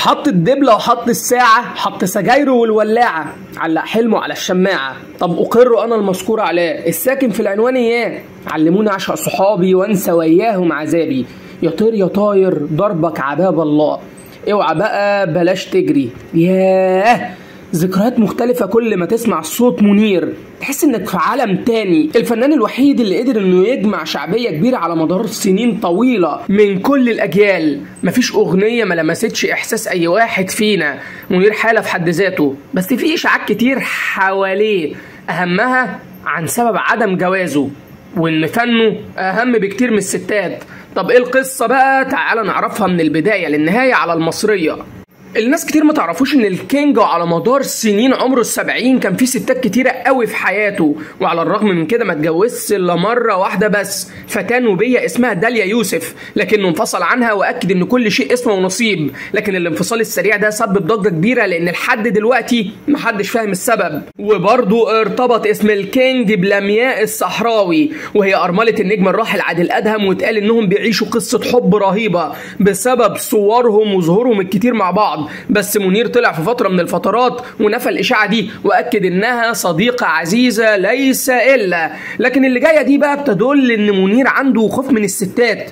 حط الدبلة وحط الساعة، حط سجايره والولاعة، علق حلمه على الشماعة. طب أقر أنا المذكور عليه الساكن في العنوان إياه، علموني أعشق صحابي وأنسى وياهم عذابي. يا طير يا طاير ضربك عباب الله، اوعى بقى بلاش تجري. ياه، ذكريات مختلفة كل ما تسمع صوت منير، تحس انك في عالم تاني. الفنان الوحيد اللي قدر انه يجمع شعبية كبيرة على مدار سنين طويلة من كل الاجيال. مفيش اغنية ما لمستش احساس اي واحد فينا. منير حالة في حد ذاته، بس في اشاعات كتير حواليه، اهمها عن سبب عدم جوازه، وان فنه اهم بكتير من الستات. طب ايه القصة بقى؟ تعال نعرفها من البداية للنهاية على المصرية. الناس كتير ما تعرفوش ان الكينج على مدار سنين عمره ال70 كان في ستات كتيرة قوي في حياته، وعلى الرغم من كده ما اتجوزش الا مرة واحدة بس، فتاة نوبية اسمها داليا يوسف، لكنه انفصل عنها واكد ان كل شيء اسمه ونصيب. لكن الانفصال السريع ده سبب ضجة كبيرة، لان لحد دلوقتي محدش فاهم السبب. وبرضه ارتبط اسم الكينج بلمياء الصحراوي، وهي ارملة النجم الراحل عادل ادهم، واتقال انهم بيعيشوا قصة حب رهيبة بسبب صورهم وظهورهم الكتير مع بعض. بس منير طلع في فترة من الفترات ونفى الإشاعة دي، وأكد إنها صديقة عزيزة ليس إلا. لكن اللي جاية دي بقى بتدل إن منير عنده خوف من الستات.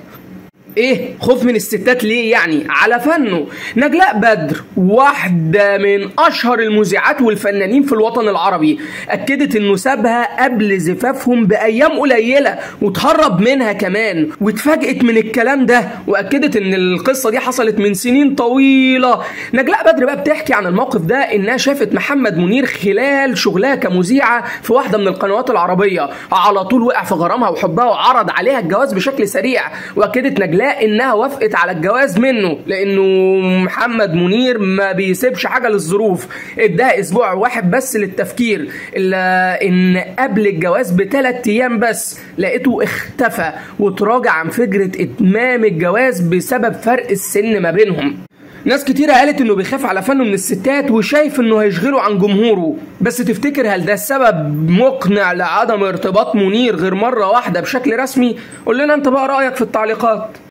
ايه خوف من الستات ليه يعني؟ على فنه. نجلاء بدر واحدة من اشهر المذيعات والفنانين في الوطن العربي، اكدت انه سابها قبل زفافهم بايام قليلة وتهرب منها كمان، واتفاجئت من الكلام ده، واكدت ان القصة دي حصلت من سنين طويلة. نجلاء بدر بقى بتحكي عن الموقف ده انها شافت محمد منير خلال شغلها كمذيعة في واحدة من القنوات العربية، على طول وقع في غرامها وحبها وعرض عليها الجواز بشكل سريع. واكدت نجلاء انها وافقت على الجواز منه، لانه محمد منير ما بيسيبش حاجه للظروف. اداها اسبوع واحد بس للتفكير، الا ان قبل الجواز ب3 ايام بس لقيته اختفى وتراجع عن فكره اتمام الجواز بسبب فرق السن ما بينهم. ناس كتيرة قالت انه بيخاف على فنه من الستات وشايف انه هيشغله عن جمهوره. بس تفتكر هل ده السبب مقنع لعدم ارتباط منير غير مرة واحدة بشكل رسمي؟ قول لنا انت بقى رأيك في التعليقات.